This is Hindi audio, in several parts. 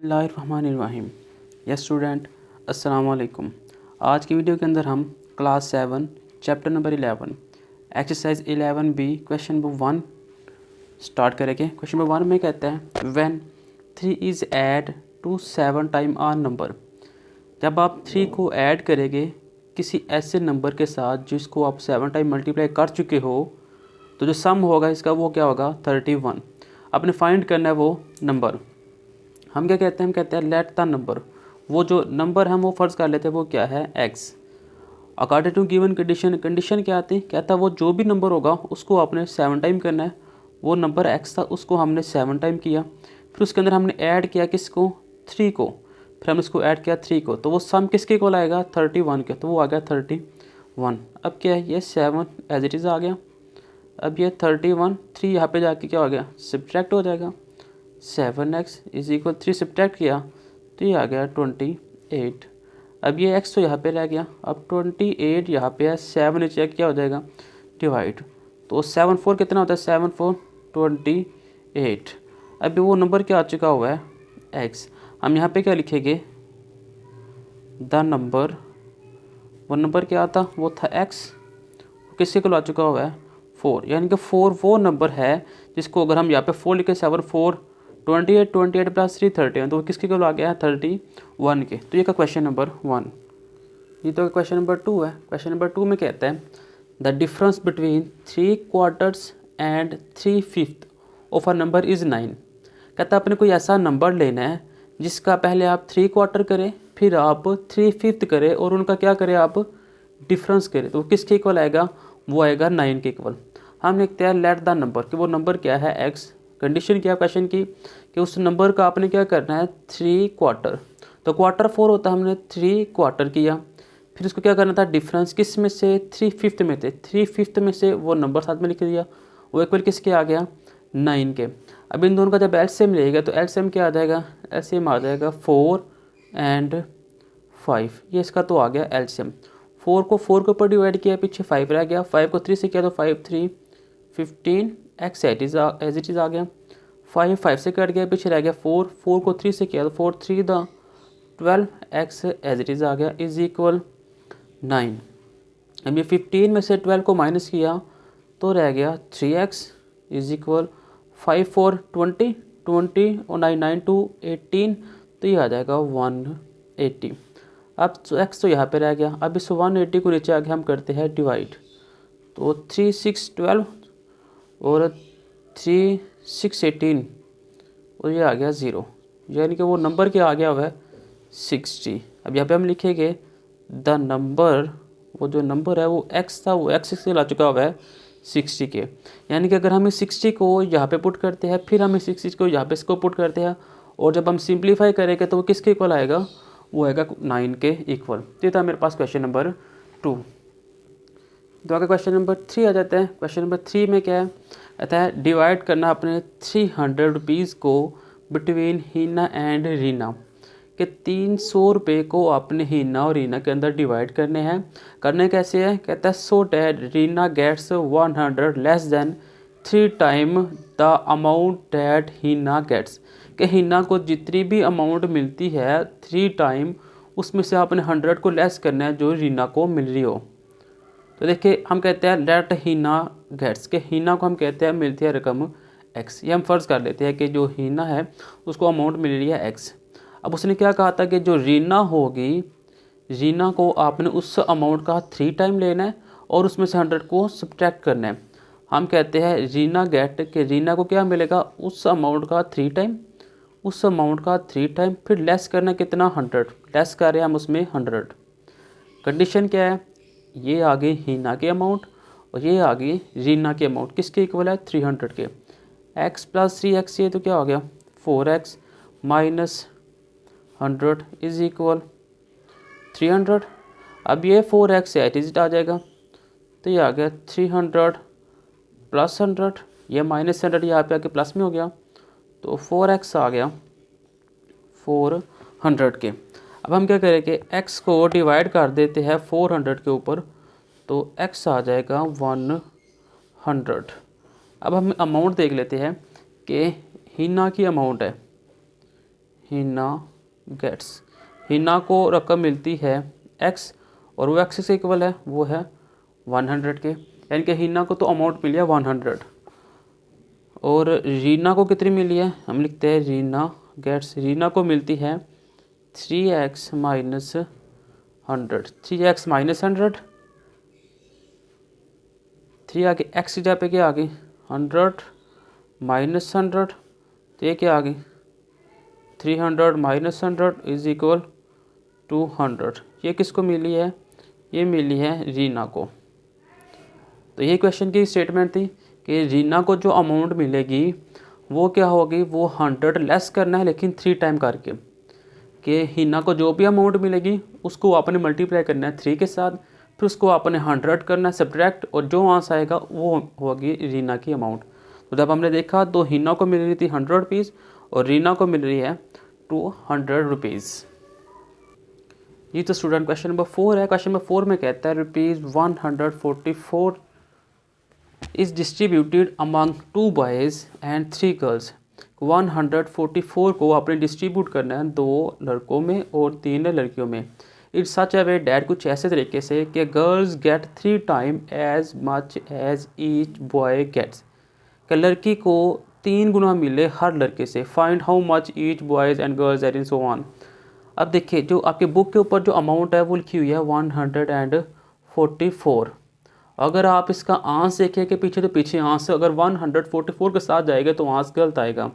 बिस्मिल्लाहिर्रहमानिर्रहीम। यस स्टूडेंट, अस्सलाम वालेकुम। आज की वीडियो के अंदर हम class 7 chapter number 11 exercise 11B question number 1 start करेंगे। क्वेश्चन नंबर 1 में कहता है when 3 is add to 7 time are number. जब आप 3 को ऐड करेंगे किसी ऐसे नंबर के साथ जिसको आप 7 टाइम मल्टीप्लाई कर चुके हो, तो जो सम होगा इसका वो क्या होगा 31। आपने फाइंड करना है वो नंबर। हम क्या कहते हैं, हम कहते हैं लेट द नंबर, वो जो नंबर हम वो फ़र्ज़ कर लेते हैं वो क्या है x। According to given condition, condition क्या आती है, कहता है वो जो भी नंबर होगा उसको आपने 7 टाइम करना है। वो नंबर x था उसको हमने 7 टाइम किया, फिर उसके अंदर हमने ऐड किया किसको 3 को, फिर हमने इसको ऐड किया 3 को, तो वो सम किसके को आएगा 31 के, तो वो आ गया 31। अब क्या है ये 7 एज इट इज़ आ गया। अब ये 31 3 यहाँ पे जाके क्या हो गया सब्ट्रैक्ट हो जाएगा। 7x इज इक्वल 3 सब्ट्रैक्ट किया तो ये आ गया 28। अब ये x तो यहाँ पे रह गया, अब 28 यहाँ पे है, 7 ने चेक क्या हो जाएगा डिवाइड, तो 7 4 कितना होता है 7 4 28। अभी वो नंबर क्या आ चुका हुआ है x। हम यहाँ पे क्या लिखेंगे द नंबर, वो नंबर क्या आता वो था x, किसके को आ चुका हुआ है 4, यानी कि 4 वो नंबर है जिसको अगर हम यहाँ पे 4 लिखे 7 4 28 प्लस 3 31, तो किसके को आ गया है 31 के। तो ये का क्वेश्चन नंबर 1। ये तो क्वेश्चन नंबर 2 है। क्वेश्चन नंबर 2 में कहता है the difference between 3 quarters and 3/5 of a number is 9। कहता है आपने कोई ऐसा नंबर लेना है जिसका पहले आप 3 क्वार्टर करें, फिर आप 3/5 करें और उनका क्या करें आप डिफरेंस करें, तो किसके इक्वल आएगा वो आएगा 9 के इक्वल। हम लिखते हैं लेट द नंबर कि वो नंबर क्या है x। कंडीशन क्या क्वेश्चन की कि उस नंबर का आपने क्या करना है 3 क्वार्टर, तो क्वार्टर 4 होता है, हमने 3 क्वार्टर किया, फिर उसको क्या करना था डिफरेंस किस में से 3/5 में थे, 3/5 में से वो नंबर साथ में लिख दिया, वो इक्वल किसके आ गया 9 के। अब इन दोनों का जब एलसीएम लेगा तो एलसीएम क्या आ जाएगा, एलसीएम आ जाएगा 4 एंड 5, ये इसका तो आ गया एलसीएम। 4 को 4 के ऊपर डिवाइड किया, पीछे 5 रह गया, 5 को 3 से किया तो 5 3 15 x एज इट इज़ आ गया, 5 5 से कट गया, पीछे रह गया 4 4 को 3 से किया तो 4 3 the 12 x as it is आ गया इज इक्वल 9। अब ये 15 में से 12 को माइनस किया तो रह गया 3x इज इक्वल 5 4 20 20 और 9 9 2 18, तो ये आ जाएगा 180। अब x तो यहाँ पे रह गया, अब इस 180 को नीचे आगे हम करते हैं डिवाइड, तो 3 6 12 और 3 6 18 और ये आ गया 0, यानी कि वो नंबर क्या आ गया हुआ है 60। अब यहाँ पे हम लिखेंगे द नंबर, वो जो नंबर है वो x था वो x से ला चुका हुआ है 60 के, यानी कि अगर हम इस 60 को यहाँ पे पुट करते हैं फिर हम इस 60 को यहाँ पे इसको पुट करते हैं और जब हम सिंप्लीफाई करेंगे तो वो किसके इक्वल आएगा, वो आएगा 9 के इक्वल। ये था मेरे पास क्वेश्चन नंबर 2। तो आगे क्वेश्चन नंबर 3 आ जाता है। क्वेश्चन नंबर 3 में क्या है, कहता है डिवाइड करना अपने 300 रुपीज़ को बिटवीन हीना एंड रीना, कि 300 रुपये को आपने हीना और रीना के अंदर डिवाइड करने हैं। करने कैसे है, कहता है so that Reena gets 100 less than 3 time the amount that Heena gets, कि हीना को जितनी भी अमाउंट मिलती है 3 टाइम उसमें से आपने 100 को लेस करना है जो रीना को मिल रही हो। तो देखिए हम कहते हैं लेट हीना गेट्स, के हीना को हम कहते हैं मिलती है रकम x। ये हम फ़र्ज़ कर लेते हैं कि जो हीना है उसको अमाउंट मिल रही है x। अब उसने क्या कहा था कि जो रीना होगी, रीना को आपने उस अमाउंट का 3 टाइम लेना है और उसमें से 100 को सब्ट्रैक्ट करना है। हम कहते हैं रीना गेट के रीना को क्या मिलेगा उस अमाउंट का 3 टाइम, उस अमाउंट का 3 टाइम, फिर लेस करना कितना 100, लेस कर रहे हैं हम उसमें 100। कंडीशन क्या है, ये आ गई हीना की अमाउंट और ये आ गई रीना की अमाउंट, किसके इक्वल है 300 के। x प्लस 3x ये तो क्या हो गया 4x माइनस 100 इज इक्वल 300। अब ये 4x एट इज आ जाएगा, तो ये आ गया 300 प्लस 100, ये माइनस 100 यहाँ पे आके प्लस में हो गया, तो 4x आ गया 400 के। अब हम क्या करेंगे x को डिवाइड कर देते हैं 400 के ऊपर, तो x आ जाएगा 100। अब हम अमाउंट देख लेते हैं कि हीना की अमाउंट है, हिना गेट्स, हिना को रकम मिलती है x और वो x से इक्वल है, वो है 100 के, यानी कि हिना को तो अमाउंट मिली है 100 और रीना को कितनी मिली है, हम लिखते हैं रीना गेट्स, रीना को मिलती है 3x माइनस 100, 3x माइनस 100, 3 आगे x की जगह पे क्या आ गई 100 माइनस 100, तो ये क्या आ गई 300 माइनस 100 इज इक्वल 200। ये किसको मिली है, ये मिली है रीना को। तो ये क्वेश्चन की स्टेटमेंट थी कि रीना को जो अमाउंट मिलेगी वो क्या होगी, वो 100 लेस करना है लेकिन 3 टाइम करके, कि हिना को जो भी अमाउंट मिलेगी उसको आपने मल्टीप्लाई करना है 3 के साथ, फिर उसको आपने 100 करना है सब्ट्रैक्ट, और जो आंसर आएगा वो होगी रीना की अमाउंट। तो जब हमने देखा तो हिना को मिल रही थी 100 रुपीज़ और रीना को मिल रही है 200 रुपीज़। ये तो स्टूडेंट क्वेश्चन नंबर 4 है। क्वेश्चन नंबर 4 में कहता है ₹144 is distributed among 2 boys and 3 girls। 144 को आपने डिस्ट्रीब्यूट करना है 2 लड़कों में और 3 लड़कियों में। It's such a way that, कुछ ऐसे तरीके से कि girls get 3 time as much as each boy gets, कि लड़की को 3 गुना मिले हर लड़के से। Find how much each boys and girls ate in so on. अब देखिए जो आपके बुक के ऊपर जो अमाउंट है वो लिखी हुई है 144। अगर आप इसका आंस देखें कि पीछे तो पीछे आंस अगर 144 के साथ जाएगा तो आंस गलत आएगा।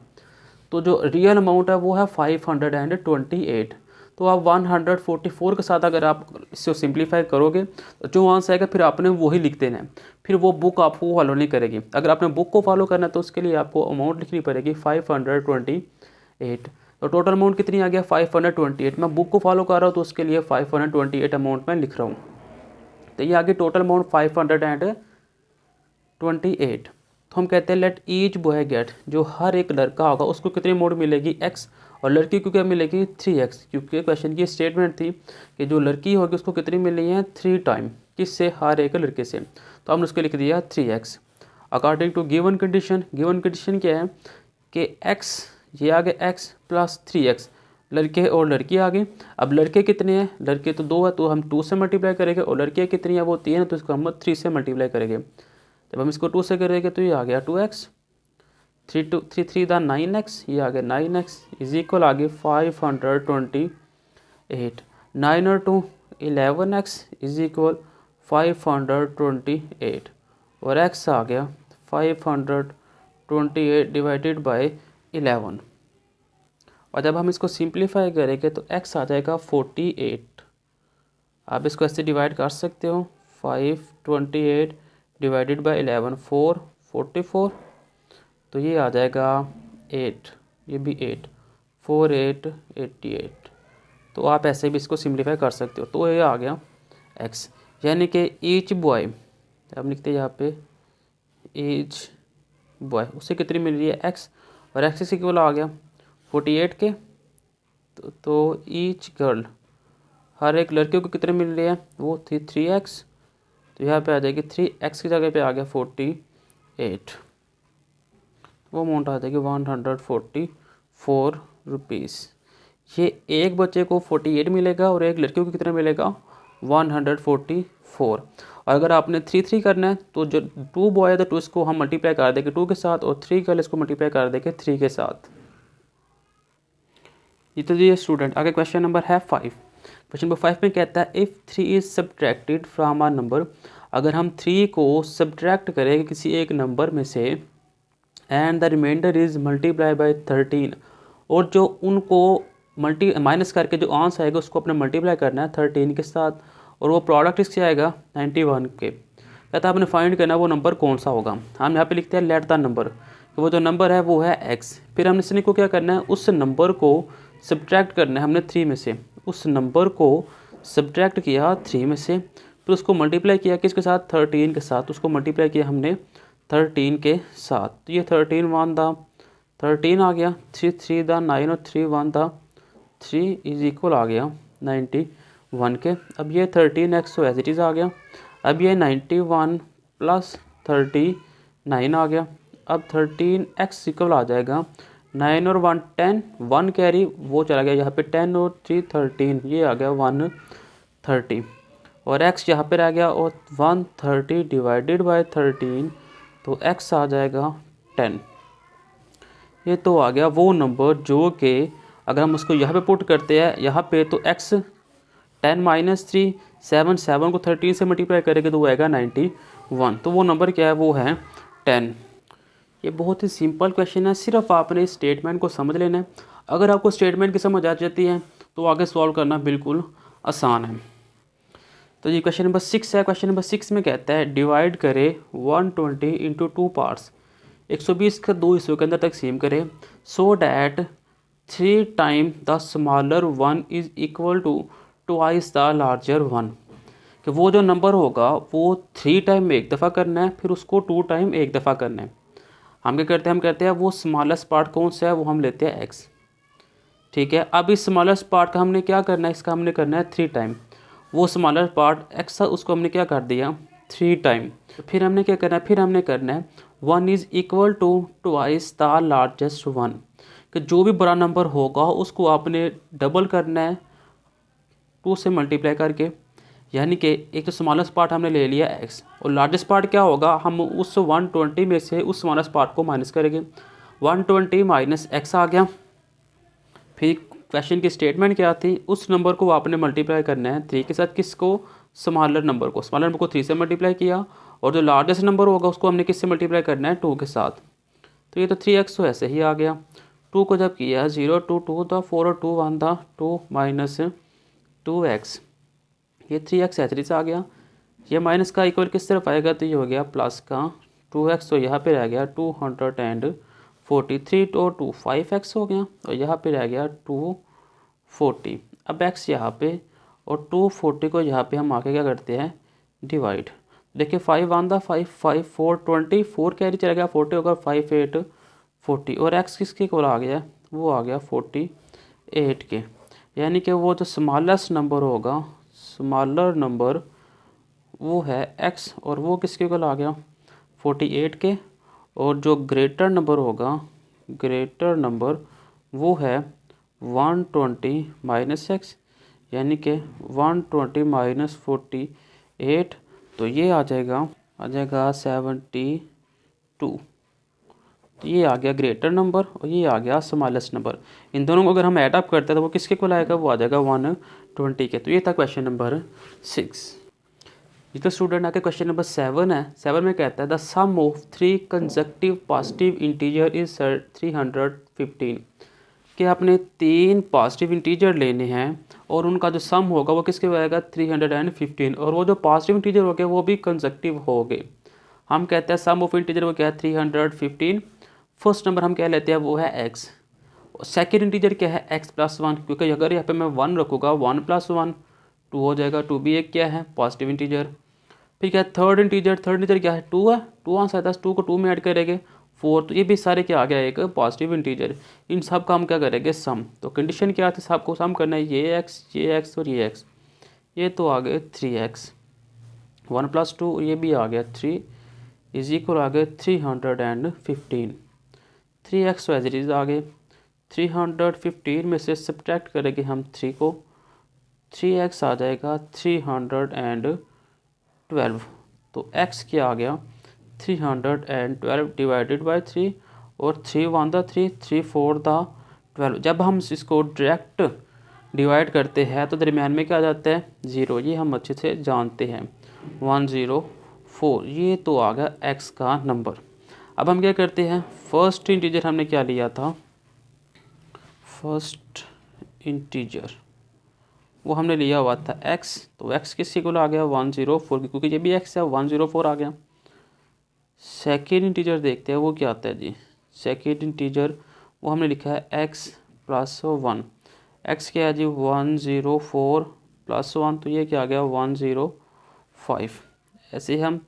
तो जो रियल अमाउंट है वो है 528। तो आप 144 के साथ अगर आप इसको सिंप्लीफाई करोगे तो जो आंसर आएगा फिर आपने वही लिख देना है, फिर वो बुक आपको फॉलो नहीं करेगी। अगर आपने बुक को फॉलो करना है तो उसके लिए आपको अमाउंट लिखनी पड़ेगी 528। तो टोटल अमाउंट कितनी आ गया 528। मैं बुक को फॉलो कर रहा हूँ तो उसके लिए 528 अमाउंट मैं लिख रहा हूँ। तो ये आगे टोटल अमाउंट 528। तो हम कहते हैं लेट ईच बॉय गेट, जो हर एक लड़का होगा उसको कितनी अमाउंट मिलेगी x, और लड़की को क्या मिलेगी 3x, क्योंकि क्वेश्चन की स्टेटमेंट थी कि जो लड़की होगी उसको कितनी मिली है 3 टाइम, किससे, हर एक लड़के से। तो हमने उसको लिख दिया 3x according to given condition. Given condition क्या है कि x, ये आ गया x प्लस 3x, लड़के और लड़की आ गई। अब लड़के कितने हैं, लड़के तो 2 है तो हम 2 से मल्टीप्लाई करेंगे, और लड़कियाँ कितनी है वो 3 है तो इसको हम 3 से मल्टीप्लाई करेंगे। जब हम इसको 2 से करेंगे तो ये आ गया 2x, 3 दा 9x, ये आ गया 9x इज इक्वल आ गया 528। 9 और 2 11x इज इक्वल 528, और x आ गया 528 डिवाइडेड बाई 11। और जब हम इसको सिंप्लीफाई करेंगे तो x आ जाएगा 48। आप इसको ऐसे डिवाइड कर सकते हो, 528 डिवाइडेड बाई 11 44, तो ये आ जाएगा 8, ये भी 8 4 8 88। तो आप ऐसे भी इसको सिंप्लीफाई कर सकते हो। तो ये आ गया x, यानी कि ईच बॉय, अब लिखते हैं यहाँ पे ईच बॉय, उसे कितनी मिल रही है x, और x इस इक्वल आ गया 48 के। तो ईच गर्ल, हर एक लड़के को कितने मिल रही है वो थी 3x, तो यहाँ पे आ जाएगी 3x की जगह पे आ गया 48, वो अमाउंट आ जाएगी 144 रुपीज़। ये एक बच्चे को 48 मिलेगा और एक लड़के को कितना मिलेगा 144। और अगर आपने 3 करना है तो जो 2 बॉय है तो 2 इसको हम मल्टीप्लाई कर देंगे 2 के साथ, और 3 गर्ल इसको मल्टीप्लाई कर देंगे 3 के साथ। ये तो ये स्टूडेंट आगे क्वेश्चन नंबर है 5। क्वेश्चन नंबर 5 में कहता है if 3 is subtracted from a number, अगर हम 3 को सब्ट्रैक्ट करें किसी एक नंबर में से, and the remainder is multiply by 13, और जो उनको माइनस करके जो आंसर आएगा उसको अपने मल्टीप्लाई करना है 13 के साथ, और वो प्रोडक्ट इससे आएगा 91 के। कहता है आपने फाइंड करना वो नंबर कौन सा होगा। हम यहाँ पे लिखते हैं लेट द नंबर, तो वो जो नंबर है वो है x। फिर हमने इसने को क्या करना है, उस नंबर को सब्ट्रैक्ट करना है हमने 3 में से, उस नंबर को सब्ट्रैक्ट किया 3 में से, फिर उसको मल्टीप्लाई किया किसके साथ 13 के साथ, उसको मल्टीप्लाई किया हमने 13 के साथ। तो ये 13 1 दा 13 आ गया, 3 दा 9 और 3 1 दा 3 इज इक्वल आ गया 91 के। अब ये 13x तो एज इट इज़ आ गया। अब ये 91 प्लस 39 आ गया। अब 13x इक्वल आ जाएगा 9 और 1 10, 1 कैरी वो चला गया यहाँ पे, 10 और 3 13, ये आ गया 130, और x यहाँ पे रह गया और 130 डिवाइडेड बाय 13, तो x आ जाएगा 10। ये तो आ गया वो नंबर जो कि अगर हम उसको यहाँ पे पुट करते हैं यहाँ पे, तो x 10 माइनस 3 7, 7 को 13 से मल्टीप्लाई करेंगे तो वो आएगा 91। तो वो नंबर क्या है, वो है 10। ये बहुत ही सिंपल क्वेश्चन है, सिर्फ आपने स्टेटमेंट को समझ लेना है। अगर आपको स्टेटमेंट की समझ आ जाती है तो आगे सॉल्व करना बिल्कुल आसान है। तो ये क्वेश्चन नंबर 6 है। क्वेश्चन नंबर 6 में कहता है डिवाइड करे 120 इंटू 2 पार्ट्स, 120 का 2 हिस्सों के अंदर तकसीम करे, so that 3 time the smaller one is equal to twice the larger one. कि वो जो नंबर होगा वो 3 टाइम एक दफ़ा करना है, फिर उसको 2 टाइम एक दफ़ा करना है। हम क्या करते हैं, हम कहते हैं वो स्मॉलेस्ट पार्ट कौन सा है, वो हम लेते हैं x। ठीक है, अब इस स्मॉलेस्ट पार्ट का हमने क्या करना है, इसका हमने करना है 3 टाइम। वो स्मॉलेस्ट पार्ट x था, उसको हमने क्या कर दिया 3 टाइम। फिर हमने क्या करना है, फिर हमने करना है 1 is equal to twice the largest one. कि जो भी बड़ा नंबर होगा उसको आपने डबल करना है 2 से मल्टीप्लाई करके, यानी कि एक तो स्मॉलेस्ट पार्ट हमने ले लिया x, और लार्जेस्ट पार्ट क्या होगा, हम उस 120 में से उस स्मॉलेस्ट पार्ट को माइनस करेंगे। 120 माइनस x आ गया। फिर क्वेश्चन की स्टेटमेंट क्या थी, उस नंबर को आपने मल्टीप्लाई करना है 3 के साथ, किसको, स्मॉलर नंबर को। स्मॉलर नंबर को 3 से मल्टीप्लाई किया, और जो लार्जेस्ट नंबर होगा उसको हमने किससे मल्टीप्लाई करना है, 2 के साथ। तो ये तो 3x तो ऐसे ही आ गया। 2 को जब किया 0 2 2 था, 4 और 2 1 था, 2 माइनस 2x, ये 3x ऐसे से आ गया। ये माइनस का इक्वल किस तरफ आएगा, तो ये हो गया प्लस का 2x, तो यहाँ पे रह गया 243, तो 2 5x हो गया, और यहाँ पे रह गया 240। अब x यहाँ पे और 240 को यहाँ पे हम आके क्या करते हैं, डिवाइड। देखिए 5 1 था, 5 5 4 20, 4 कैरी चला गया, 40 होगा, 5 8 40, और x किसके को आ गया, वो आ गया 48 के। यानी कि वो जो स्मॉलेस्ट नंबर होगा, स्मॉलर नंबर, वो है x, और वो किसके को आ गया 48 के। और जो ग्रेटर नंबर होगा, ग्रेटर नंबर वो है 120 माइनस x, यानी कि 120 माइनस 48, तो ये आ जाएगा 72। तो ये आ गया ग्रेटर नंबर और ये आ गया स्मॉलेस्ट नंबर। इन दोनों को अगर हम ऐड अप करते हैं तो वो किसके को आएगा, वो आ जाएगा 120 के। तो ये था क्वेश्चन नंबर 6। ये तो स्टूडेंट आके क्वेश्चन नंबर 7 है। 7 में कहता है the sum of 3 consecutive positive integer is 315। कि आपने 3 पॉजिटिव इंटीजर लेने हैं और उनका जो सम होगा वो किसके आएगा 315, और वो जो पॉजिटिव इंटीजर हो गए वो भी कंसेक्यूटिव हो गए। हम कहते हैं सम ऑफ इंटीजर वो क्या है 315। फर्स्ट नंबर हम क्या लेते हैं, वो है x। सेकेंड इंटीजर क्या है x प्लस 1, क्योंकि अगर यहाँ पे मैं 1 रखूँगा 1 प्लस 1 2 हो जाएगा, 2 भी एक क्या है पॉजिटिव इंटीजर। फिर क्या है थर्ड इंटीजर क्या है 2 है, 2 आंसर आता है, 2 को 2 में ऐड करेंगे 4, तो ये भी सारे क्या आ गया एक पॉजिटिव इंटीजर। इन सब का हम क्या करेंगे सम। तो कंडीशन क्या थी, सबको सम करना है, ये x और ये x। ये तो आ गए 3x, 1 प्लस 2 ये भी आ गया 3 इज इक्वल आ गए 315। 3x तो एज इट इज़ आ गए। 315 में से सब्ट्रैक्ट करेंगे हम 3 को, 3x आ जाएगा 312। तो x क्या आ गया 312 डिवाइडेड बाई 3, और 3 1 था 3, 3 4 था 12। जब हम इसको डायरेक्ट डिवाइड करते हैं तो दरमियान में क्या आ जाता है 0, ये हम अच्छे से जानते हैं 104। ये तो आ गया x का नंबर। अब हम क्या करते हैं, फर्स्ट इंटीजर हमने क्या लिया था, फर्स्ट इंटीजर वो हमने लिया हुआ था x, तो x किसके को आ गया 104, क्योंकि ये भी x है 104 आ गया। सेकेंड इंटीजर देखते हैं वो क्या आता है जी। सेकेंड इंटीजर वो हमने लिखा है x प्लस 1। x क्या है जी 104 प्लस 1, तो ये क्या आ गया 105। ऐसे ही हम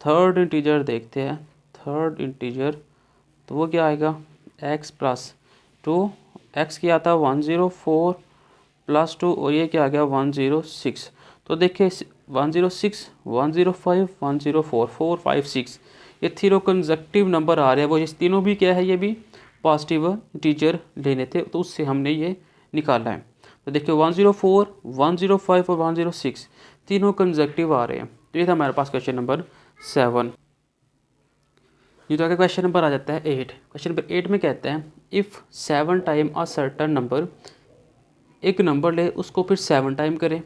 थर्ड इंटीजर देखते हैं। थर्ड इंटीजर तो वो क्या आएगा x प्लस 2, x क्या आता है 104 प्लस 2, और ये क्या आ गया 106। तो देखिए 106 105 104 4 5 6 ये तीनों कंसेक्यूटिव नंबर आ रहे हैं, वो इस तीनों भी क्या है, ये भी पॉजिटिव इंटीजर लेने थे, तो उससे हमने ये निकाला है। तो देखिए 104, 105 और 106 तीनों कंसेक्यूटिव आ रहे हैं। तो ये था हमारे पास क्वेश्चन नंबर 7। ये तो आगे क्वेश्चन नंबर आ जाता है 8। क्वेश्चन नंबर 8 में कहते हैं if 7 time a certain number, एक नंबर ले उसको फिर 7 टाइम करें,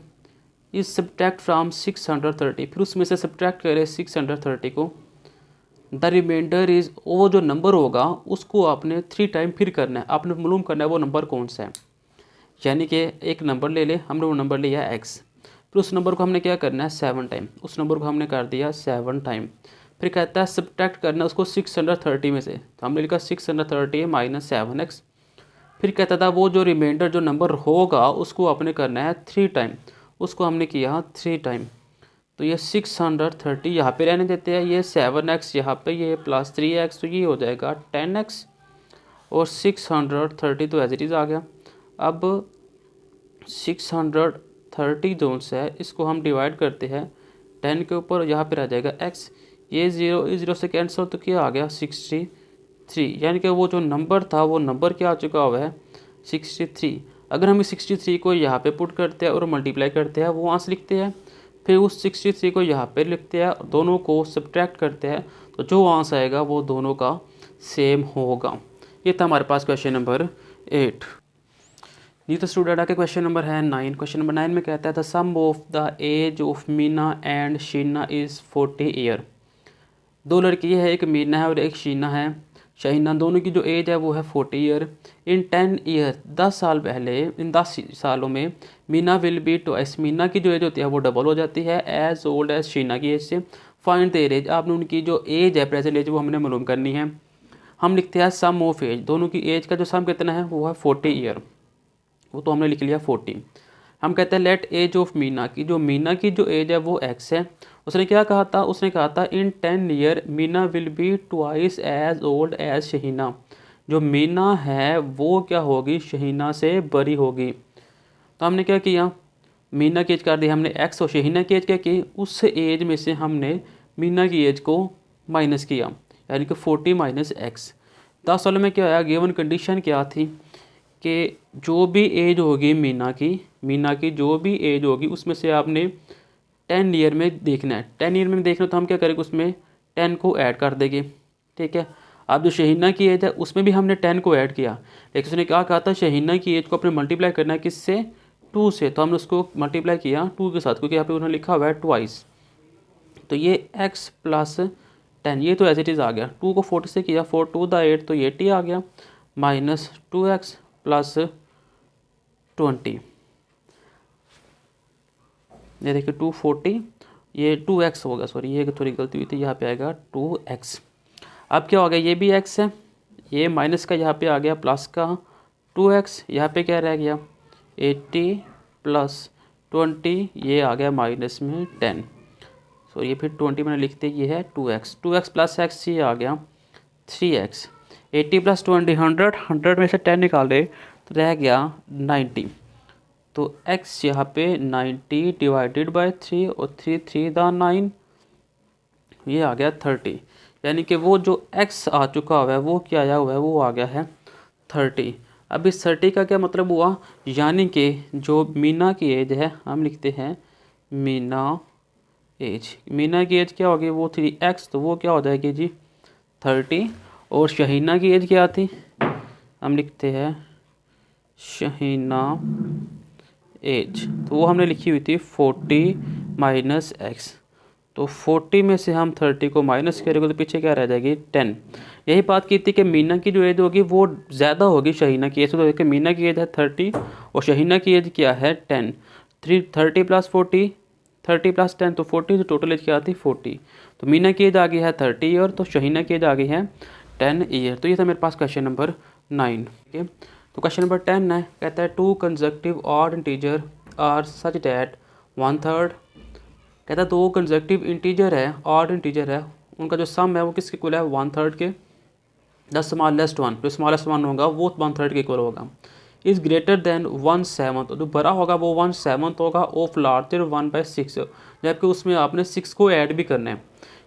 इज सब्ट्रैक्ट फ्राम 630, फिर उसमें से सब्ट्रैक्ट करें 630 को, द रिमाइंडर इज़, वो जो नंबर होगा उसको आपने 3 टाइम फिर करना है, आपने मालूम करना है वो नंबर कौन सा है। यानी कि एक नंबर ले ले, हमने वो नंबर लिया x, फिर उस नंबर को हमने क्या करना है 7 टाइम, उस नंबर को हमने कर दिया 7 टाइम। फिर कहता है सब्ट्रैक्ट करना उसको 630 में से, तो हमने लिखा 630 माइनस 7x। फिर कहता था वो जो रिमाइंडर जो नंबर होगा उसको आपने करना है 3 टाइम, उसको हमने किया 3 टाइम। तो ये 630 यहाँ पे रहने देते हैं, ये 7x यहाँ पे, ये प्लस 3x, तो ये हो जाएगा 10x और 630 तो एज इट इज़ आ गया। अब 630 जोन से है, इसको हम डिवाइड करते हैं 10 के ऊपर, यहाँ पे रह जाएगा x, ये 0 से कैंसिल, तो क्या आ गया 63। यानी कि वो जो नंबर था वो नंबर क्या आ चुका हुआ है 63। अगर हम इस 63 को यहाँ पे पुट करते हैं और मल्टीप्लाई करते हैं, वो वहाँ से लिखते हैं, फिर उस 63 को यहाँ पे लिखते हैं, दोनों को सब्ट्रैक्ट करते हैं, तो जो आंसर आएगा वो दोनों का सेम होगा। ये था हमारे पास क्वेश्चन नंबर 8। ये तो स्टूडेंट आके क्वेश्चन नंबर है 9। क्वेश्चन नंबर 9 में कहता है the sum of the age of Meena and Sheena is 40 year. दो लड़की है, एक मीना है और एक शीना है, शहीना, दोनों की जो एज है वो है 40 ईयर। इन 10 ईयर, 10 साल पहले, इन 10 सालों में Meena will be twice, Meena की जो एज होती है वो डबल हो जाती है एज ओल्ड एज शीना की एज से। फाइंड देयर एज, आपने उनकी जो एज है प्रेजेंट एज वो हमने मालूम करनी है। हम लिखते हैं सम ऑफ एज, दोनों की एज का जो सम कितना है वो है 40 ईयर, वो तो हमने लिख लिया 40। हम कहते हैं लेट एज ऑफ मीना की, जो मीना की जो एज है वो x है। उसने क्या कहा था, उसने कहा था in 10 year Meena will be twice as old as Shaheena, जो मीना है वो क्या होगी शहीना से बड़ी होगी। तो हमने क्या किया, मीना की एज कर दी हमने x और शहीना की एज क्या की, उस एज में से हमने मीना की एज को माइनस किया, यानी कि 40 माइनस x। 10 सालों में क्या आया, गिवन कंडीशन क्या थी कि जो भी एज होगी मीना की जो भी एज होगी उसमें से आपने 10 ईयर में देखना है। 10 ईयर में देखना तो हम क्या करेंगे, उसमें 10 को ऐड कर देंगे, ठीक है। अब जो शहीना की एज है उसमें भी हमने 10 को ऐड किया, लेकिन उसने क्या कहा था शहीना की एज को अपने मल्टीप्लाई करना है किससे, 2 से, तो हमने उसको मल्टीप्लाई किया 2 के साथ, क्योंकि यहाँ पे उन्होंने लिखा हुआ है ट्वाइस। तो ये x प्लस 10, ये तो एज इट इज़ आ गया। 2 को 40 से किया, 4 2 द 8, तो ये 80 आ गया, माइनस 2x प्लस 20, ये देखिए 240, ये 2x होगा, सॉरी ये थोड़ी गलती हुई थी, यहाँ पे आएगा 2x। अब क्या हो गया, ये भी x है, ये माइनस का यहाँ पे आ गया प्लस का 2x, यहाँ पे क्या रह गया 80 प्लस 20, ये आ गया माइनस में 10, सो ये फिर 20 मैंने लिखते, ये है 2x प्लस x, ये आ गया 3x। 80 प्लस 20 100, 100 में से 10 निकाले तो रह गया 90, तो x यहाँ पे 90 डिवाइडेड बाय 3 और 3 3 दा 9, ये आ गया 30। यानी कि वो जो x आ चुका हुआ है वो क्या आया हुआ है, वो आ गया है 30। अब इस 30 का क्या मतलब हुआ, यानी कि जो मीना की एज है, हम लिखते हैं मीना की एज क्या होगी, वो 3x, तो वो क्या हो जाएगी जी 30। और शहीना की एज क्या थी, हम लिखते हैं शहीना एज, तो वो हमने लिखी हुई थी 40 माइनस x, तो 40 में से हम 30 को माइनस करेंगे तो पीछे क्या रह जाएगी 10। यही बात की थी कि मीना की जो एज होगी वो ज़्यादा होगी शहीना की एज, तो देखिए मीना की एज है 30 और शहीना की एज क्या है 10। 30 प्लस 40, 30 प्लस 10 तो 40, तो टोटल एज क्या आती 40। तो मीना की एज आ गई है 30 ईयर, तो शहीना की एज आ गई है 10 ईयर। तो ये था मेरे पास क्वेश्चन नंबर 9। ओके, तो क्वेश्चन नंबर 10 है, कहता है 2 consecutive odd integer are such that 1/3, कहता है 2 कंसेक्यूटिव इंटीजर है, ऑड इंटीजर है, उनका जो सम है वो किसके इक्वल है 1/3 के। द स्मॉलेस्ट वन, जो स्मॉलेस्ट वन होगा वो 1/3 के इक्वल होगा। इज़ ग्रेटर देन 1/7, जो बड़ा होगा वो 1/7 होगा ऑफ लार्जर 1/6, जबकि उसमें आपने 6 को ऐड भी करना है।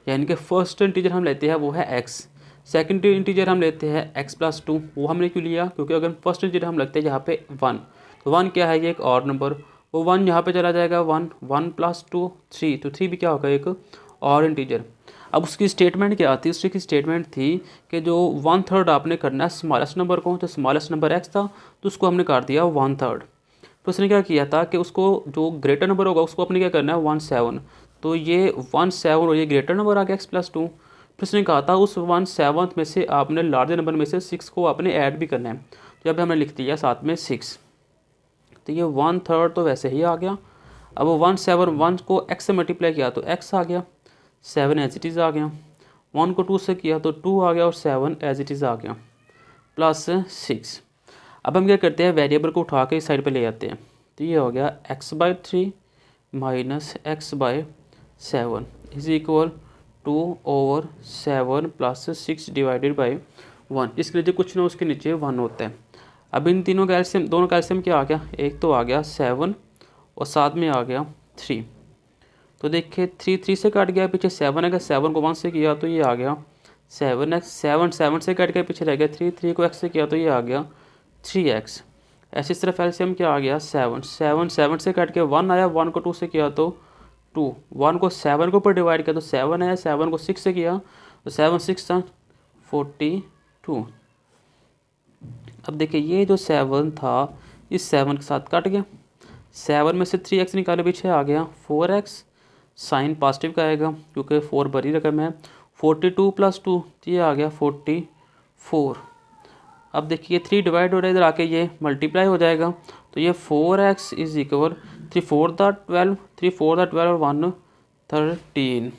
यानी कि फर्स्ट इंटीजर हम लेते हैं वो है x, सेकंड इंटीजर हम लेते हैं x+2, वो हमने क्यों लिया, क्योंकि अगर फर्स्ट इंटीजर हम लगते हैं यहाँ पे 1, तो 1 क्या है, ये एक और नंबर, वो 1 यहाँ पे चला जाएगा, 1 1 + 2 3, तो 3 भी क्या होगा, एक और इंटीजर। अब उसकी स्टेटमेंट क्या आती है, उसकी स्टेटमेंट थी कि जो 1/3 आपने करना है स्मॉलेस्ट नंबर को, तो स्मॉलेस्ट नंबर x था तो उसको हमने काट दिया 1/3। तो उसने क्या किया था कि उसको जो ग्रेटर नंबर होगा उसको अपने क्या करना है 17, तो ये 17 और ये ग्रेटर नंबर आ गया x+2। फिर उसने कहा था उस 1/7 में से आपने लार्जर नंबर में से 6 को आपने ऐड भी करना है, तो अब हमने लिख दिया साथ में 6, तो ये 1/3 तो वैसे ही आ गया। अब 1/7 को x से मल्टीप्लाई किया तो x आ गया, 7 एज इट इज़ आ गया, 1 को 2 से किया तो 2 आ गया और 7 एज इट इज़ आ गया, +6। अब हम क्या करते हैं, वेरिएबल को उठा के इस साइड पे ले आते हैं, तो ये हो गया x/3 - x/7 = 2/7 + 6 / 1, इसके नीचे कुछ ना उसके नीचे 1 होता है। अब इन तीनों का एलसीएम, दोनों का एलसीएम क्या आ गया, एक तो आ गया 7 और साथ में आ गया 3, तो देखिए 3 से कट गया, पीछे 7 है, 7 को 1 से किया तो ये आ गया 7x, 7 से कट गया, पीछे रह गया 3 को x से किया तो ये आ गया 3x। ऐसी तरफ एलसीएम क्या आ गया 7 से कट के 1 आया, 1 को 2 से किया तो 2, 1 को 7 के ऊपर डिवाइड किया तो 7 आया, 7 को 6 से किया तो 7 6 42। अब देखिए ये जो 7 था इस 7 के साथ कट गया, 7 में से 3x निकाले, पीछे आ गया 4x, साइन पॉजिटिव का आएगा क्योंकि 4 बड़ी रकम है, 42 + 2 ये आ गया 44। अब देखिए 3 डिवाइड हो रहा है, इधर आके ये मल्टीप्लाई हो जाएगा, तो ये 4x = 3 4 12, 3 4 12 और 1 13।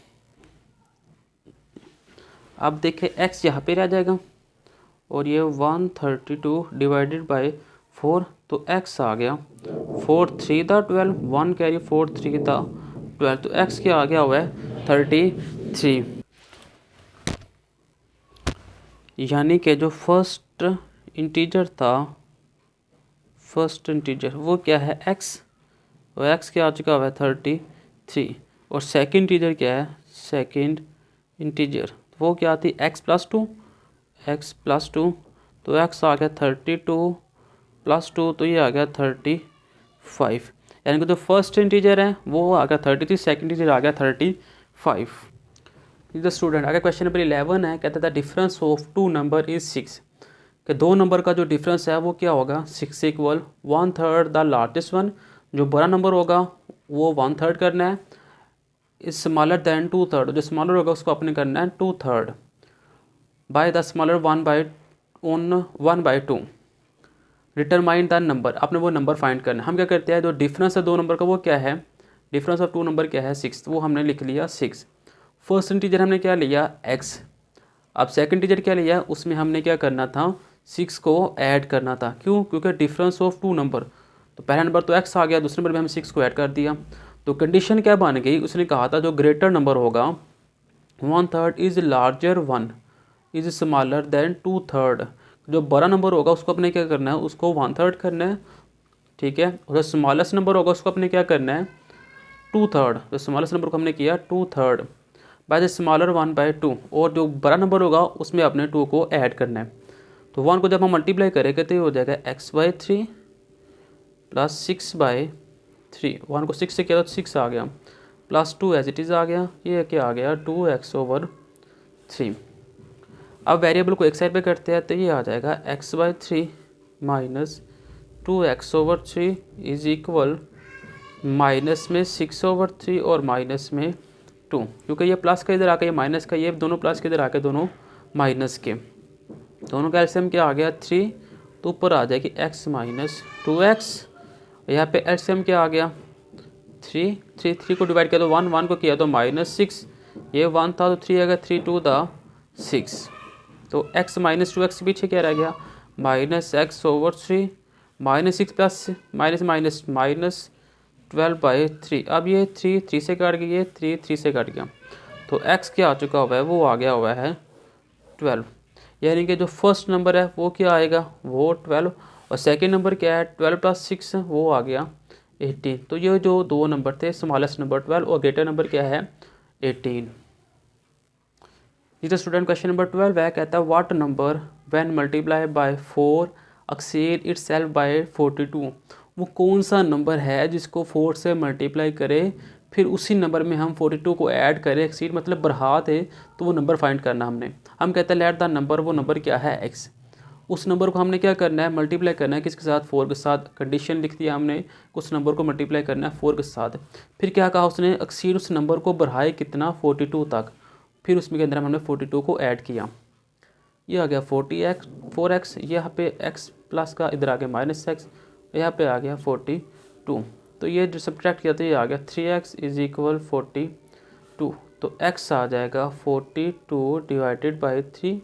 अब देखिए x यहाँ पे रह जाएगा और ये 132 / 4, तो x आ गया 4 3 12, 1 कैरी 4 3 12, तो x क्या आ गया हुआ है 33। यानी कि जो फर्स्ट इंटीजर था, फर्स्ट इंटीजर वो क्या है x, और x क्या आ चुका हुआ है 33, और सेकंड इंटीजर क्या है, सेकंड इंटीजर वो क्या थी x+2, तो x आ गया 32 + 2, तो ये आ गया 35, यानी कि जो फर्स्ट इंटीजर है वो आ गया 33, सेकंड इंटीजर आ गया 35। द स्टूडेंट, अगर क्वेश्चन नंबर 11 है, कहता था डिफरेंस ऑफ 2 नंबर इज 6, कि 2 नंबर का जो डिफरेंस है वो क्या होगा 6 = 1/3 द लार्जेस्ट वन, जो बड़ा नंबर होगा वो 1/3 करना है, इज स्मॉलर दैन 2/3, जो स्मॉलर होगा उसको अपने करना है 2/3 by the smaller 1/2। Determine the number, आपने वो नंबर फाइंड करना है। हम क्या करते हैं, जो डिफरेंस है 2 नंबर का वो क्या है, डिफरेंस ऑफ 2 नंबर क्या है 6, वो हमने लिख लिया 6। फर्स्ट इंटीजर हमने क्या लिया x, अब सेकंड इंटीजर क्या लिया, उसमें हमने क्या करना था 6 को ऐड करना था, क्यों, क्योंकि डिफरेंस ऑफ 2 नंबर, तो पहला नंबर तो x आ गया, दूसरे नंबर में हम 6 को ऐड कर दिया, तो कंडीशन क्या बन गई, उसने कहा था जो ग्रेटर नंबर होगा 1/3 is larger 1 is smaller than 2/3, जो बड़ा नंबर होगा उसको अपने क्या करना है, उसको 1/3 करना है, ठीक है, और जो स्मॉलेस्ट नंबर होगा उसको अपने क्या करना है 2/3, तो स्मॉलेस्ट नंबर को हमने किया 2/3 बाय द स्मॉलर 1/2, और जो बड़ा नंबर होगा उसमें अपने 2 को ऐड करना है, तो 1 को जब हम मल्टीप्लाई करेंगे तो ये हो जाएगा x/3 + 6/3, 1 को 6 से किया तो 6 आ गया, +2 एज इट इज़ आ गया, ये क्या आ गया 2x/3। अब वेरिएबल को एक साइड पे करते हैं तो ये आ जाएगा x/3 - 2x/3 = माइनस में 6/3 और माइनस में 2, क्योंकि ये प्लस का इधर आके ये माइनस का, ये दोनों प्लस के इधर आके दोनों माइनस के, दोनों का एलसीएम क्या आ गया 3, तो ऊपर आ जाएगी x - 2x, यहाँ पे एलसीएम क्या आ गया 3 को डिवाइड किया तो 1 को किया तो -6, ये 1 था तो 3 आ गया, 3 2 = 6, तो x - 2x के पीछे क्या रह गया -x/3 -6 प्लस -12/3। अब ये 3 से कट गया, ये 3 से कट गया, तो x क्या आ चुका हुआ है, वो आ गया हुआ है 12, यानी कि जो फर्स्ट नंबर है वो क्या आएगा वो 12, और सेकंड नंबर क्या है 12 + 6 वो आ गया 18। तो ये जो 2 नंबर थे, स्मॉलेस्ट नंबर 12 और ग्रेटर नंबर क्या है 18। जिसका स्टूडेंट क्वेश्चन नंबर 12 है, कहता है what number when multiply by 4 exceed itself by 42। वो कौन सा नंबर है जिसको 4 से मल्टीप्लाई करे फिर उसी नंबर में हम 42 को ऐड करें, एक्सीड मतलब बढ़ा दे, तो वो नंबर फाइंड करना हमने। हम कहते हैं लेट द नंबर, वो नंबर क्या है x। उस नंबर को हमने क्या करना है, मल्टीप्लाई करना है किसके साथ, 4 के साथ। कंडीशन लिख दिया हमने, उस नंबर को मल्टीप्लाई करना है 4 के साथ। फिर क्या कहा उसने, एक्सीड उस नंबर को बढ़ाए कितना, 42 तक। फिर उसमें के अंदर हमने 42 को ऐड किया, ये आ गया 4x, यहाँ पे x प्लस का इधर आ गया माइनस एक्स, यहाँ पे आ गया 42। तो ये जो सब्ट्रैक्ट किया था ये आ गया 3x इज इक्वल 42। तो x आ जाएगा 42 डिवाइडेड बाई 3,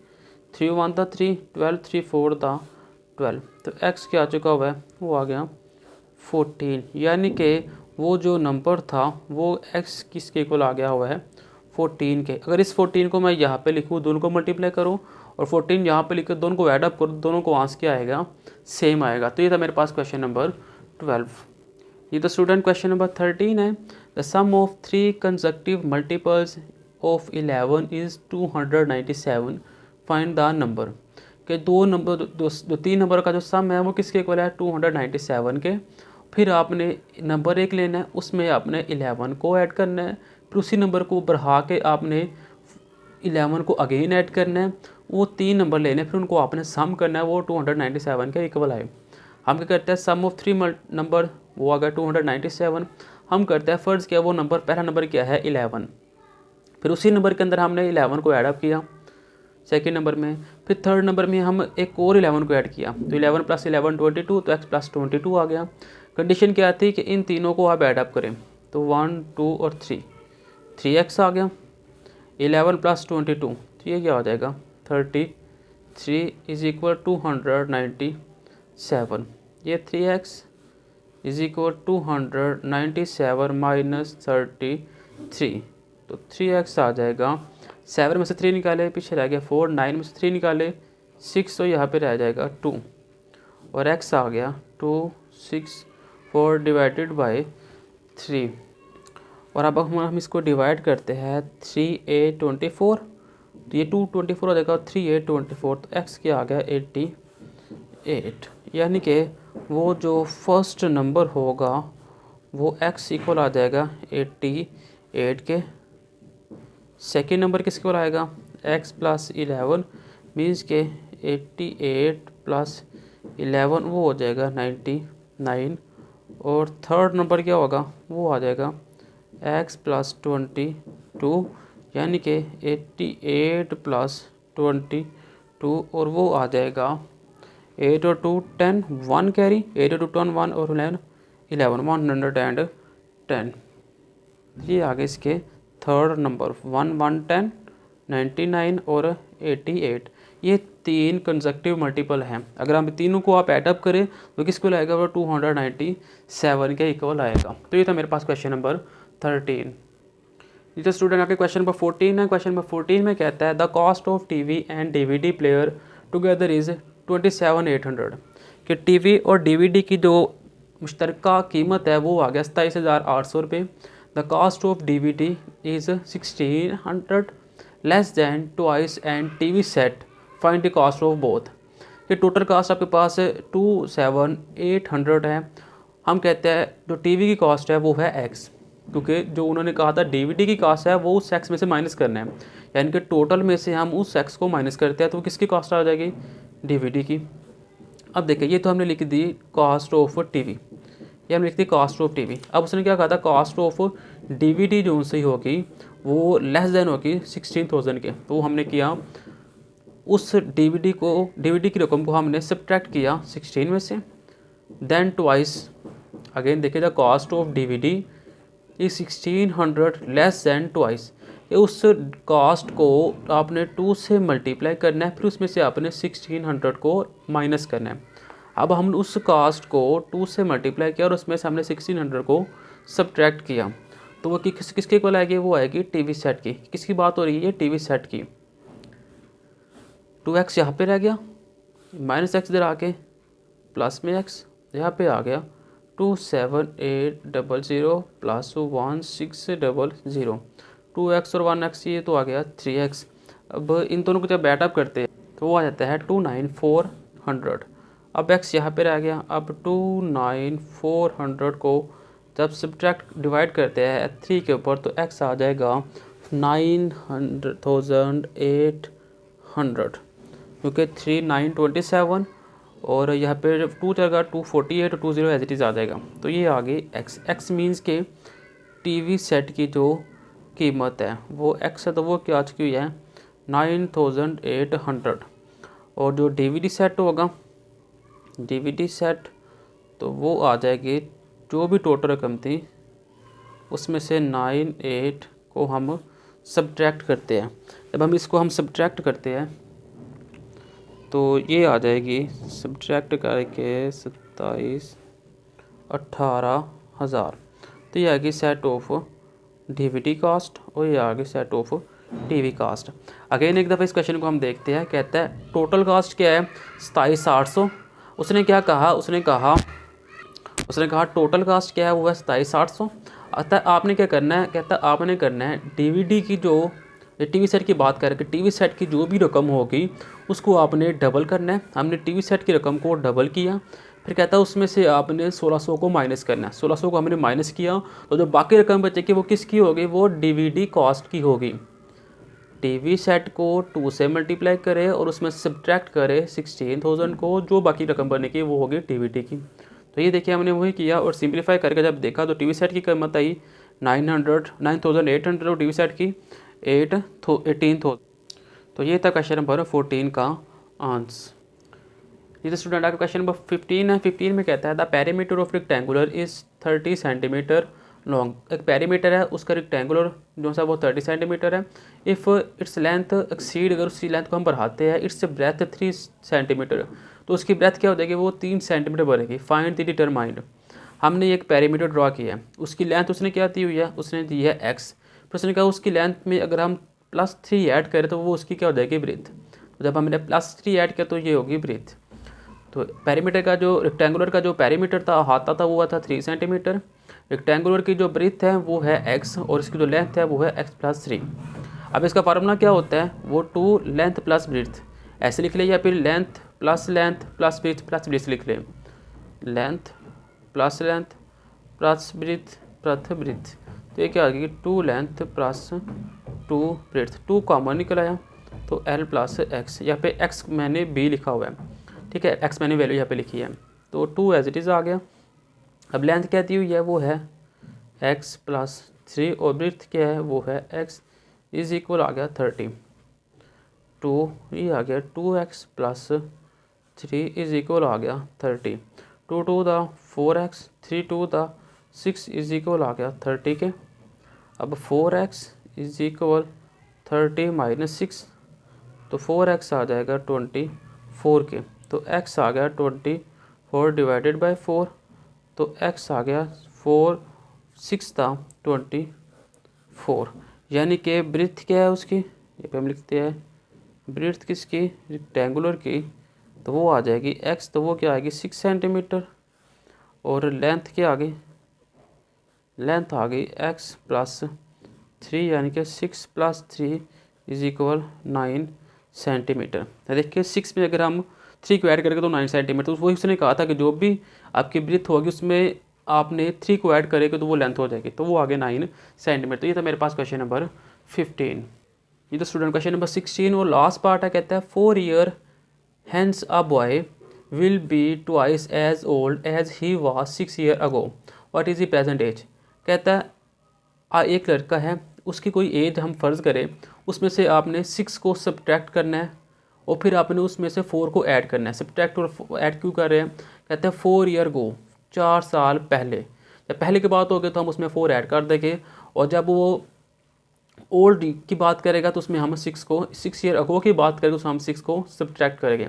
3 1 था 3, 12 3 4 था 12। तो x क्या आ चुका हुआ है, वो आ गया 14। यानी कि वो जो नंबर था वो x किसके इक्वल आ गया हुआ है, 14 के। अगर इस 14 को मैं यहाँ पे लिखूँ, दोनों को मल्टीप्लाई करूँ और 14 यहाँ पे लिख कर दोनों को ऐड अप करूँ, दोनों को आंसर क्या आएगा, सेम आएगा। तो ये था मेरे पास क्वेश्चन नंबर 12। ये तो स्टूडेंट क्वेश्चन नंबर 13 है, the sum of 3 consecutive multiples of 11 is 297, find the number. कि दो नंबर दो तीन नंबर का जो सम है वो किसके इक्वल है, 297 के। फिर आपने नंबर एक लेना है, उसमें आपने 11 को ऐड करना है, फिर उसी नंबर को बढ़ा के आपने 11 को अगेन ऐड करना है। वो 3 नंबर लेने, फिर उनको आपने सम करना है, वो 297 के इक्वल आए। हम क्या करते हैं, सम ऑफ 3 नंबर, वो आ गया 297। हम करते हैं फ़र्ज़ किया वो नंबर, पहला नंबर क्या है 11, फिर उसी नंबर के अंदर हमने 11 को ऐड अप किया सेकेंड नंबर में। फिर थर्ड नंबर में हम एक और 11 को ऐड किया, तो 11 + 11 22, तो x + 22 आ गया। कंडीशन क्या थी कि इन तीनों को आप ऐड अप करें, तो 1 2 और 3x आ गया। 11 + 22, तो ये क्या हो जाएगा 33 इज इक्वल 297। ये 3x इज इक्वल 297 माइनस 33, तो 3x आ जाएगा। 7 में से 3 निकाले, पीछे रह गया 4, 9 में से 3 निकाले 6, तो यहाँ पे रह जाएगा 2, और x आ गया 264 डिवाइडेड बाई 3। और अब हम इसको डिवाइड करते हैं 3a24, तो ये 224 हो जाएगा, 3a24, तो x क्या आ गया 88। यानी कि वो जो फर्स्ट नंबर होगा वो x इक्वल आ जाएगा 88 के। सेकेंड नंबर किसके इक्वल आएगा, x + 11 मीन्स के 88 + 11 वो हो जाएगा 99। और थर्ड नंबर क्या होगा, वो आ जाएगा x + 22, यानी कि 88 + 22, और वो आ जाएगा 8 और 2 10, 1 कैरी, 8 और 2 10, 1 और 11 110। ये आगे इसके थर्ड नंबर 1 1 10 99 और 88। ये 3 कंसेक्टिव मल्टीपल हैं। अगर हम तीनों को आप ऐडअप करें तो किसको आएगा, वो 297 के इक्वल आएगा। तो ये था मेरे पास क्वेश्चन नंबर 13। तो स्टूडेंट आगे क्वेश्चन नंबर 14 है। क्वेश्चन नंबर 14 में कहता है the cost of TV and DVD player together is 27,800, कि टीवी और डीवीडी की जो मुश्तरका कीमत है वो आ गया 27,800 रुपये। The cost of DVD is 1,600 less than twice and TV set, find the cost of both. कि टोटल कास्ट आपके पास 27,800 है। हम कहते हैं जो टीवी की कॉस्ट है वो है x, क्योंकि जो उन्होंने कहा था डीवीडी की कॉस्ट है वो उस x में से माइनस करना है, यानी कि टोटल में से हम उस x को माइनस करते हैं, तो किसकी कॉस्ट आ जाएगी, डीवीडी की। अब देखिए ये तो हमने लिख दी कॉस्ट ऑफ टीवी, ये हमने लिख दी कॉस्ट ऑफ टीवी। अब उसने क्या कहा था, कॉस्ट ऑफ डीवीडी जो उनसे होगी वो लेस देन होगी 16,000 के। तो हमने किया उस डीवीडी की रकम को हमने सब्ट्रैक्ट किया 16 में से, देन ट्वाइस अगेन देखिए the cost of DVD is 1,600 less than twice. उस कॉस्ट को आपने 2 से मल्टीप्लाई करना है, फिर उसमें से आपने 1,600 को माइनस करना है। अब हमने उस कॉस्ट को 2 से मल्टीप्लाई किया और उसमें से हमने 1,600 को सब्ट्रैक्ट किया, तो वो किसके इक्वल आएगी, वो आएगी टीवी सेट की। किसकी बात हो रही है, टीवी सेट की। 2x यहाँ पे रह गया, माइनस एक्स इधर आके प्लस में x यहाँ पे आ गया 27,800 + 1,600, 2x और 1x ये तो आ गया 3x। अब इन दोनों को जब ऐड अप करते हैं तो वो आ जाता है 29400। अब x यहाँ पे रह गया। अब 29400 को जब सब्ट्रैक्ट डिवाइड करते हैं 3 के ऊपर तो x आ जाएगा 9800, क्योंकि 3 9 27 और यहाँ पे जब 2 जाएगा 248 और 20 एज इट इज़ आ जाएगा। तो ये आ गई x मीन्स के टीवी सेट की जो कीमत है वो x है, तो वो क्या आ चुकी है 9800। और जो DVD सेट होगा, DVD सेट तो वो आ जाएगी जो भी टोटल रकम थी उसमें से 98 को हम सब्ट्रैक्ट करते हैं। जब हम इसको हम सब्ट्रैक्ट करते हैं तो ये आ जाएगी सब्ट्रैक्ट करके 27,18,000। तो ये आ गई सेट ऑफ DVD कास्ट और ये आ गई set of TV cast. Again एक दफ़ा इस क्वेश्चन को हम देखते हैं। कहता है टोटल कास्ट क्या है 27,800। उसने क्या कहा, उसने कहा टोटल कास्ट क्या है वो है 27,800। अतः आपने क्या करना है, कहता है आपने करना है DVD की जो TV सेट की बात करके TV सेट की जो भी रकम होगी उसको आपने डबल करना है। हमने TV सेट की रकम को डबल किया, फिर कहता है उसमें से आपने 1600 को माइनस करना है। 1600 को हमने माइनस किया तो जो बाकी रकम बचेगी वो किसकी होगी, वो DVD कास्ट की होगी। TV सेट को 2 से मल्टीप्लाई करे और उसमें सब्ट्रैक्ट करे 16,000 को, जो बाकी रकम बनेगी वो होगी DVD की। तो ये देखिए हमने वही किया और सिंप्लीफाई करके जब देखा तो TV सेट की कीमत आई 9,800 और TV सेट की 18,000। तो ये था क्वेश्चन नंबर 14 का आंसर। ये स्टूडेंट आपका क्वेश्चन नंबर 15 है। 15 में कहता है the perimeter of rectangular is 30 centimetre long. एक पेरीमीटर है उसका रेक्टेंगुलर जो सा वो 30 सेंटीमीटर है। इफ़ इट्स लेंथ एक्सीड, अगर उसकी लेंथ को हम बढ़ाते हैं इट्स ब्रेथ 3 सेंटीमीटर, तो उसकी ब्रेथ क्या हो जाएगी, वो 3 सेंटीमीटर बढ़ेगी। Find the determined. हमने एक पेरीमीटर ड्रॉ किया है, उसकी लेंथ उसने क्या दी हुई है, उसने दी है x। फिर उसने कहा उसकी लेंथ में अगर हम +3 ऐड करें तो वो उसकी क्या हो जाएगी, ब्रेथ। तो जब हमने +3 ऐड किया तो ये होगी ब्रेथ। तो पेरीमीटर का जो रेक्टेंगुलर का जो पेरीमीटर था आता था वो था 3 सेंटीमीटर। रेक्टेंगुलर की जो ब्रेथ है वो है x और इसकी जो लेंथ है वो है x+3। अब इसका फार्मूला क्या होता है, वो 2 लेंथ प्लस ब्रेथ ऐसे लिख ले, या फिर लेंथ प्लस ब्रेथ लिख ले। Length plus breadth. तो ये क्या आ गई 2 लेंथ प्लस 2 ब्रेथ। 2 कॉमन निकल आया तो L + x। यहाँ पे x मैंने b लिखा हुआ है, ठीक है, x मैंने वैल्यू यहाँ पे लिखी है तो 2 एज इट इज़ आ गया। अब लेंथ क्या दी हुई है वो है x+3 और ब्रेथ क्या है वो है x = आ गया 30। 2 ये आ गया 2x + 3 = आ गया 30। 2 2 दा 4x, 3 2 दा 6 = आ गया 30 के। अब 4x = 30 - 6 तो 4x आ जाएगा 24 के। तो x आ गया 24 डिवाइडेड बाय 4, तो x आ गया 4 6 था 24। यानी कि ब्रेथ क्या है उसकी, ये पे हम लिखते हैं ब्रेथ किसकी, रेक्टेंगुलर की, तो वो आ जाएगी x, तो वो क्या आएगी 6 सेंटीमीटर। और लेंथ क्या आ गई, लेंथ आ गई x+3 यानी कि 6 + 3 = 9 सेंटीमीटर। देखिए 6 में अगर हम 3 को ऐड करेंगे तो 9 सेंटीमीटर। तो वही उसने कहा था कि जो भी आपकी ब्रेथ होगी उसमें आपने 3 को ऐड करेंगे तो वो लेंथ हो जाएगी, तो वो आगे 9 सेंटीमीटर। तो ये था मेरे पास क्वेश्चन नंबर 15। ये तो स्टूडेंट क्वेश्चन नंबर 16 और लास्ट पार्ट है। कहता है 4 year hence a boy will be twice as old as he was 6 year ago, what is the present age. कहता है एक लड़का है, उसकी कोई एज हम फ़र्ज़ करें, उसमें से आपने 6 को सब्ट्रैक्ट करना है और फिर आपने उसमें से 4 को ऐड करना है। सब्ट्रैक्ट और ऐड क्यों कर रहे हैं, कहते हैं 4 ईयर गो, 4 साल पहले। जब पहले की बात होगी तो हम उसमें 4 ऐड कर देंगे, और जब वो ओल्ड की बात करेगा तो उसमें हम 6 ईयर अगो की बात करेंगे तो हम 6 को सब्ट्रैक्ट करेंगे।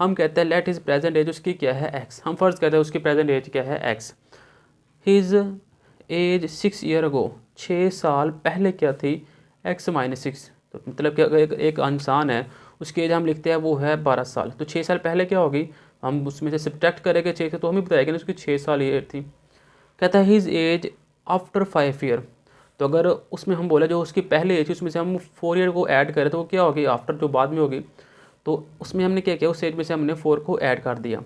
हम कहते हैं लेट हिज प्रेजेंट एज, उसकी क्या है x। हम फर्ज कहते हैं उसकी प्रेजेंट एज क्या है x। हिज एज 6 ईयर अगो, 6 साल पहले क्या थी, x - 6। तो मतलब क्या एक इंसान है उसकी एज हम लिखते हैं वो है 12 साल, तो 6 साल पहले क्या होगी, हम उसमें से सब्ट्रैक्ट करेंगे 6 से तो हमें बताएगा ना उसकी 6 साल ईयर थी। कहता है हिज एज आफ्टर 5 ईयर, तो अगर उसमें हम बोले जो उसकी पहले एज थी उसमें से हम 4 ईयर को ऐड करें तो वो क्या होगी, आफ्टर जो बाद में होगी, तो उसमें हमने क्या किया, उस एज में से हमने 4 को ऐड कर दिया।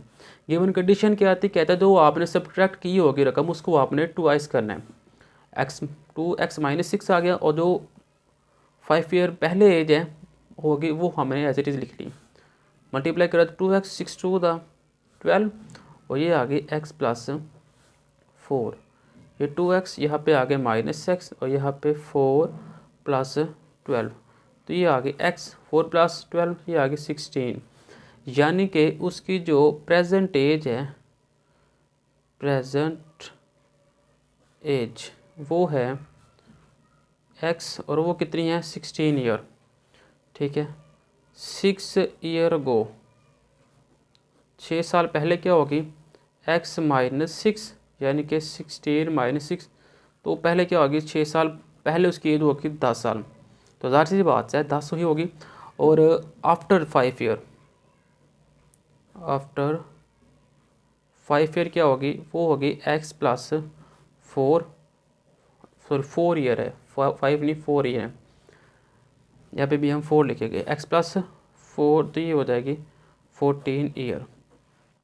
गिवन कंडीशन क्या आती, कहता है जो आपने सब्ट्रैक्ट की होगी रकम उसको आपने 2x करना है। एक्स 2x-6 आ गया, और जो 5 ईयर पहले एज है होगी वो हमने एज इट इज़ लिख ली। मल्टीप्लाई करा तो 2x 6 2 12, और ये आ गई x + 4, ये 2x यहाँ पे आ गए -x, और यहाँ पे 4 + 12, तो ये आ गई x 4 + 12, ये आ गई 16। यानी कि उसकी जो प्रेजेंट एज है, प्रेजेंट एज वो है x, और वो कितनी है 16 ईयर। ठीक है, 6 ईयर गो, 6 साल पहले क्या होगी, x - 6 यानी कि 16 - 6, तो पहले क्या होगी, 6 साल पहले उसकी एज होगी 10 साल, तो ज़ाहिर सी बात है 10 ही होगी। और आफ्टर 5 ईयर, आफ्टर 5 ईयर क्या होगी, वो होगी x + 4, सॉरी 4 ईयर है, 5 नहीं 4 ईयर है, यहाँ पे भी हम 4 लिखेंगे, x + 4, तो ये हो जाएगी 14 ईयर।